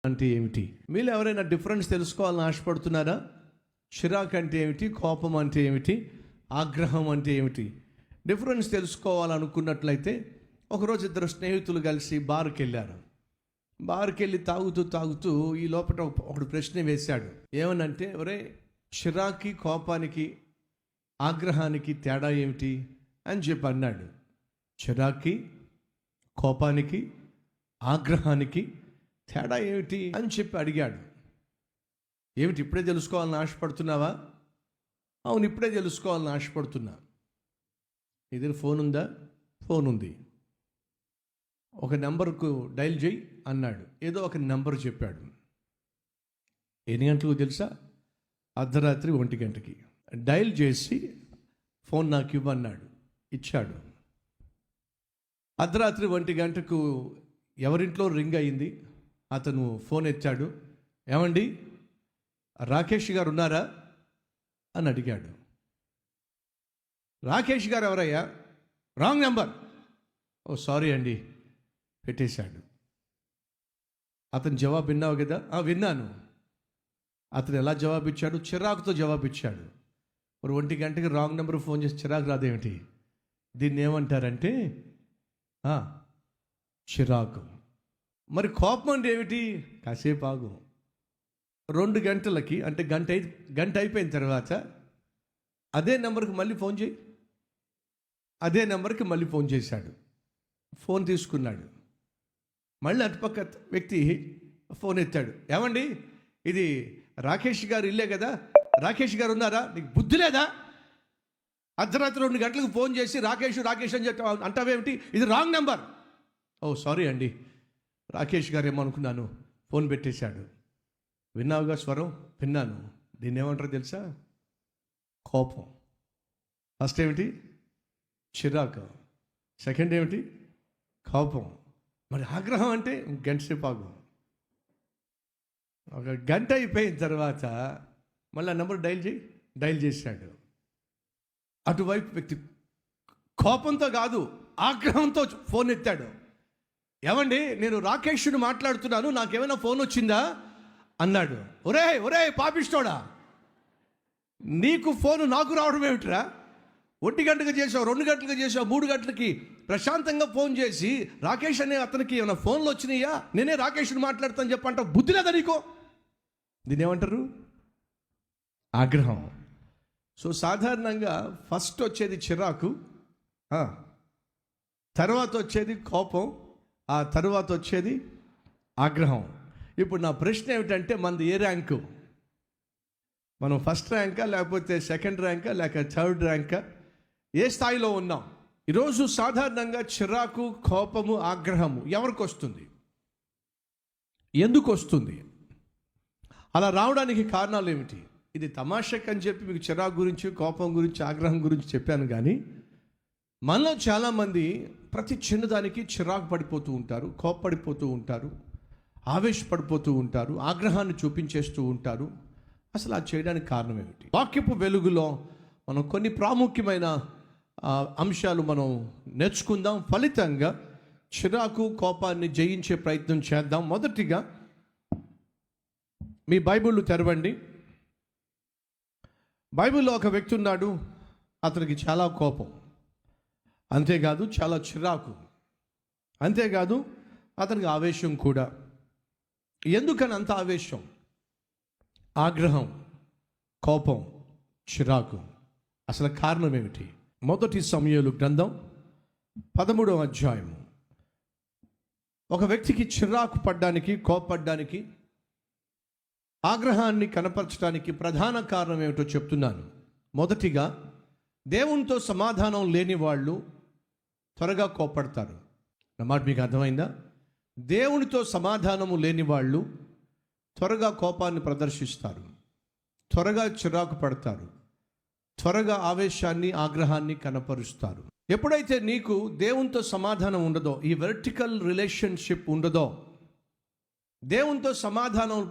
అంటే ఏమిటి? మీరు ఎవరైనా డిఫరెన్స్ తెలుసుకోవాలని ఆశపడుతున్నారా? చిరాకు అంటే ఏమిటి, కోపం అంటే ఏమిటి, ఆగ్రహం అంటే ఏమిటి? డిఫరెన్స్ తెలుసుకోవాలనుకున్నట్లయితే ఒకరోజు ఇద్దరు స్నేహితులు కలిసి బార్కి వెళ్ళారు. బార్కి వెళ్ళి తాగుతూ ఈ లోపల ఒకడు ప్రశ్న వేశాడు. ఏమనంటే, ఒరే, చిరాకి, కోపానికి, ఆగ్రహానికి తేడా ఏమిటి అని చెప్పి అన్నాడు. చిరాకి, కోపానికి, ఆగ్రహానికి తేడా ఏమిటి అని చెప్పి అడిగాడు. ఏమిటి, ఇప్పుడే తెలుసుకోవాలని ఆశపడుతున్నావా? అవును, ఇప్పుడే తెలుసుకోవాలని ఆశపడుతున్నా. నీ దగ్గర ఫోన్ ఉందా? ఫోన్ ఉంది. ఒక నెంబర్కు డైల్ చేయి అన్నాడు. ఏదో ఒక నెంబర్ చెప్పాడు. ఎన్ని గంటలకు తెలుసా? అర్ధరాత్రి 1 గంటకి. డైల్ చేసి ఫోన్ నాకు ఇవ్వన్నాడు. ఇచ్చాడు. అర్ధరాత్రి 1 గంటకు ఎవరింట్లో రింగ్ అయింది. అతను ఫోన్ ఎత్తాడు. ఏమండి, రాకేష్ గారు ఉన్నారా అని అడిగాడు. రాకేష్ గారు ఎవరయ్యా? Wrong number. ఓ సారీ అండి, పెట్టేశాడు. అతను జవాబు విన్నావు కదా? విన్నాను. అతను ఎలా జవాబిచ్చాడు? చిరాకుతో జవాబిచ్చాడు. మరి 1 గంటకి రాంగ్ నెంబర్ ఫోన్ చేసి చిరాకు రాదేమిటి? దీన్ని ఏమంటారంటే చిరాకు. మరి కోపం అంటే ఏమిటి? కాసేపు ఆగు. 2 గంటలకి, అంటే గంట అయిపోయిన తర్వాత అదే నెంబర్కి మళ్ళీ ఫోన్ చేయి. అదే నెంబర్కి మళ్ళీ ఫోన్ చేశాడు. ఫోన్ తీసుకున్నాడు. మళ్ళీ అటుపక్క వ్యక్తి ఫోన్ ఎత్తాడు. ఏమండి, ఇది రాకేష్ గారు ఇల్లే కదా? రాకేష్ గారు ఉన్నారా? నీకు బుద్ధి లేదా? అర్ధరాత్రి 2 గంటలకు ఫోన్ చేసి రాకేష్ అని చెప్పి అంటావేమిటి? ఇది రాంగ్ నెంబర్. ఓ సారీ అండి, రాకేష్ గారు ఏమనుకున్నాను, ఫోన్ పెట్టేశాడు. విన్నావుగా స్వరం? విన్నాను. దీన్ని ఏమంటారు తెలుసా? కోపం. ఫస్ట్ ఏమిటి? చిరాకు. సెకండ్ ఏమిటి? కోపం. మరి ఆగ్రహం అంటే గంట సేపు ఆగు. 1 గంట అయిపోయిన తర్వాత మళ్ళీ ఆ నెంబర్ డైల్ చేశాడు. అటువైపు వ్యక్తి కోపంతో కాదు, ఆగ్రహంతో ఫోన్ ఎత్తాడు. ఏమండి, నేను రాకేష్ను మాట్లాడుతున్నాను, నాకేమైనా ఫోన్ వచ్చిందా అన్నాడు. ఒరే పాపిస్తోడా, నీకు ఫోను నాకు రావడం ఏమిటిరా? 1 గంటకు చేసావు, 2 గంటలకు చేసావు, 3 గంటలకి ప్రశాంతంగా ఫోన్ చేసి రాకేష్ అనే అతనికి ఏమైనా ఫోన్లు వచ్చినాయా? నేనే రాకేష్ను మాట్లాడతాను చెప్పంట. బుద్ధి లేదా నీకో? దీన్ని ఏమంటారు? ఆగ్రహం. సో సాధారణంగా ఫస్ట్ వచ్చేది చిరాకు, తర్వాత వచ్చేది కోపం, ఆ తర్వాత వచ్చేది ఆగ్రహం. ఇప్పుడు నా ప్రశ్న ఏమిటంటే, మనది ఏ ర్యాంకు? మనం ఫస్ట్ ర్యాంకా, లేకపోతే సెకండ్ ర్యాంకా, లేక థర్డ్ ర్యాంకా? ఏ స్థాయిలో ఉన్నాం? ఈరోజు సాధారణంగా చిరాకు, కోపము, ఆగ్రహము ఎవరికి వస్తుంది? ఎందుకు వస్తుంది? అలా రావడానికి కారణాలు ఏమిటి? ఇది తమాషక్ అని చెప్పి మీకు చిరాకు గురించి, కోపం గురించి, ఆగ్రహం గురించి చెప్పాను. కానీ మనలో చాలామంది ప్రతి చిన్నదానికి చిరాకు పడిపోతూ ఉంటారు, కోప్పడిపోతూ ఉంటారు, ఆవేశపడిపోతూ ఉంటారు, ఆగ్రహాన్ని చూపించేస్తూ ఉంటారు. అసలు అది చేయడానికి కారణం ఏమిటి? వాక్యపు వెలుగులో మనం కొన్ని ప్రాముఖ్యమైన అంశాలు మనం నేర్చుకుందాం. ఫలితంగా చిరాకు, కోపాన్ని జయించే ప్రయత్నం చేద్దాం. మొదటిగా మీ బైబిల్ తెరవండి. బైబిల్లో ఒక వ్యక్తి ఉన్నాడు. అతనికి చాలా కోపం, అంతేకాదు చాలా చిరాకు, అంతేకాదు అతనికి ఆవేశం కూడా. ఎందుకని అంత ఆవేశం, ఆగ్రహం, కోపం, చిరాకు? అసలు కారణం ఏమిటి? మొదటి సమూయేలు గ్రంథం 13వ అధ్యాయము. ఒక వ్యక్తికి చిరాకు పడ్డానికి, కోపడ్డానికి, ఆగ్రహాన్ని కనపరచడానికి ప్రధాన కారణం ఏమిటో చెప్తున్నాను. మొదటిగా, దేవునితో సమాధానం లేని వాళ్ళు త్వరగా కోపడతారు. నా మాట మీకు అర్థమైందా? దేవునితో సమాధానము లేని వాళ్ళు త్వరగా కోపాన్ని ప్రదర్శిస్తారు, త్వరగా చిరాకు పడతారు, త్వరగా ఆవేశాన్ని, ఆగ్రహాన్ని కనపరుస్తారు. ఎప్పుడైతే నీకు దేవునితో సమాధానం ఉండదో, ఈ వెర్టికల్ రిలేషన్షిప్ ఉండదో, దేవునితో సమాధానం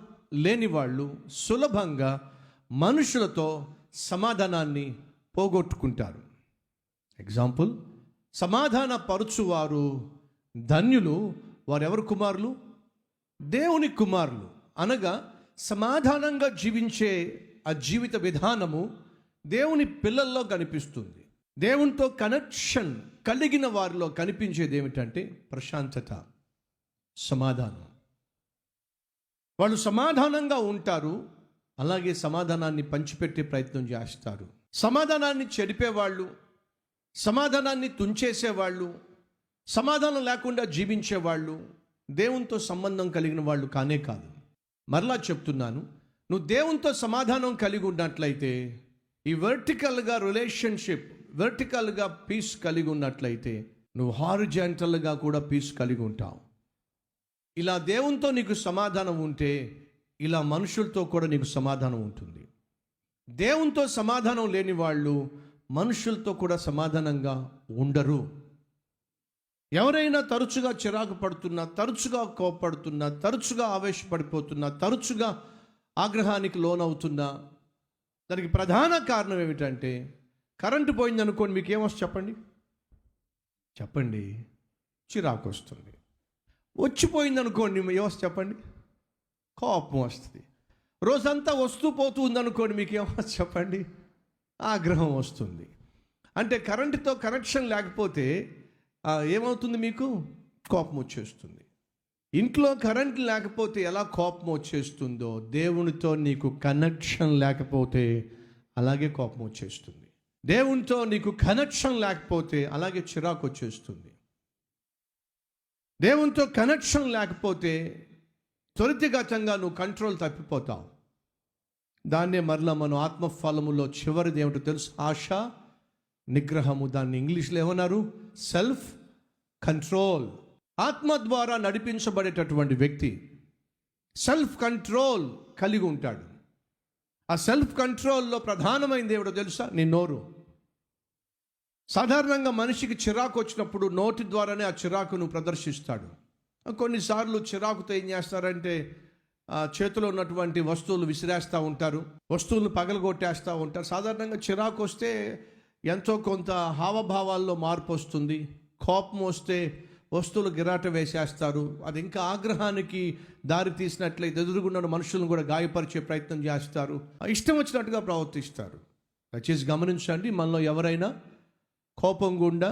లేని వాళ్ళు సులభంగా మనుషులతో సమాధానాన్ని పోగొట్టుకుంటారు. ఎగ్జాంపుల్, సమాధాన పరుచువారు ధన్యులు, వారెవరు కుమారులు? దేవుని కుమారులు అనగా సమాధానంగా జీవించే ఆ జీవిత విధానము దేవుని పిల్లల్లో కనిపిస్తుంది. దేవునితో కనెక్షన్ కలిగిన వారిలో కనిపించేది ఏమిటంటే ప్రశాంతత, సమాధానం. వాళ్ళు సమాధానంగా ఉంటారు, అలాగే సమాధానాన్ని పంచిపెట్టే ప్రయత్నం చేస్తారు. సమాధానాన్ని చెడిపేవాళ్ళు, సమాధానాన్ని తుంచేసేవాళ్ళు, సమాధానం లేకుండా జీవించేవాళ్ళు దేవునితో సంబంధం కలిగిన వాళ్ళు కానే కాదు. మరలా చెప్తున్నాను, నువ్వు దేవునితో సమాధానం కలిగి ఉన్నట్లయితే, ఈ వర్టికల్గా రిలేషన్షిప్, వర్టికల్గా పీస్ కలిగి ఉన్నట్లయితే నువ్వు హారిజాంటల్గా కూడా పీస్ కలిగి ఉంటావు. ఇలా దేవునితో నీకు సమాధానం ఉంటే ఇలా మనుషులతో కూడా నీకు సమాధానం ఉంటుంది. దేవునితో సమాధానం లేని వాళ్ళు మనుషులతో కూడా సమాధానంగా ఉండరు. ఎవరైనా తరచుగా చిరాకు పడుతున్నా, తరచుగా కోపడుతున్నా, తరచుగా ఆవేశపడిపోతున్నా, తరచుగా ఆగ్రహానికి లోనవుతున్నా, దానికి ప్రధాన కారణం ఏమిటంటే, కరెంటు పోయింది అనుకోండి, మీకు ఏమొస్తుంది చెప్పండి, చిరాకు వస్తుంది. వచ్చిపోయింది అనుకోండి, ఏమొస్తుంది చెప్పండి, కోపం వస్తుంది. రోజంతా వస్తూ పోతూ ఉందనుకోండి, మీకు ఏమొస్తుంది చెప్పండి, ఆగ్రహం వస్తుంది. అంటే కరెంటుతో కనెక్షన్ లేకపోతే ఏమవుతుంది, మీకు కోపం వచ్చేస్తుంది. ఇంట్లో కరెంట్ లేకపోతే ఎలా కోపం వచ్చేస్తుందో, దేవునితో నీకు కనెక్షన్ లేకపోతే అలాగే కోపం వచ్చేస్తుంది. దేవునితో నీకు కనెక్షన్ లేకపోతే అలాగే చిరాకు వచ్చేస్తుంది. దేవునితో కనెక్షన్ లేకపోతే త్వరితగతంగా నువ్వు కంట్రోల్ తప్పిపోతావు. దాన్నే మరలా మనం ఆత్మఫలములో చివరిది ఏమిటో తెలుసు, ఆశ, నిగ్రహము. దాన్ని ఇంగ్లీష్లో ఏమన్నారు, సెల్ఫ్ కంట్రోల్. ఆత్మ ద్వారా నడిపించబడేటటువంటి వ్యక్తి సెల్ఫ్ కంట్రోల్ కలిగి ఉంటాడు. ఆ సెల్ఫ్ కంట్రోల్లో ప్రధానమైనది ఏమిటో తెలుసా, నీ నోరు. సాధారణంగా మనిషికి చిరాకు వచ్చినప్పుడు నోటి ద్వారానే ఆ చిరాకును ప్రదర్శిస్తాడు. కొన్నిసార్లు చిరాకుతో ఏం చేస్తారంటే చేతిలో ఉన్నటువంటి వస్తువులు విసిరేస్తూ ఉంటారు, వస్తువులను పగలగొట్టేస్తూ ఉంటారు. సాధారణంగా చిరాకు వస్తే ఎంతో కొంత హావభావాల్లో మార్పు వస్తుంది. కోపం వస్తే వస్తువులు గిరాట వేసేస్తారు. అది ఇంకా ఆగ్రహానికి దారి తీసినట్లయితే ఎదురుగున్న మనుషులను కూడా గాయపరిచే ప్రయత్నం చేస్తారు. ఇష్టం వచ్చినట్టుగా ప్రవర్తిస్తారు. దయచేసి గమనించండి, మనలో ఎవరైనా కోపం గుండా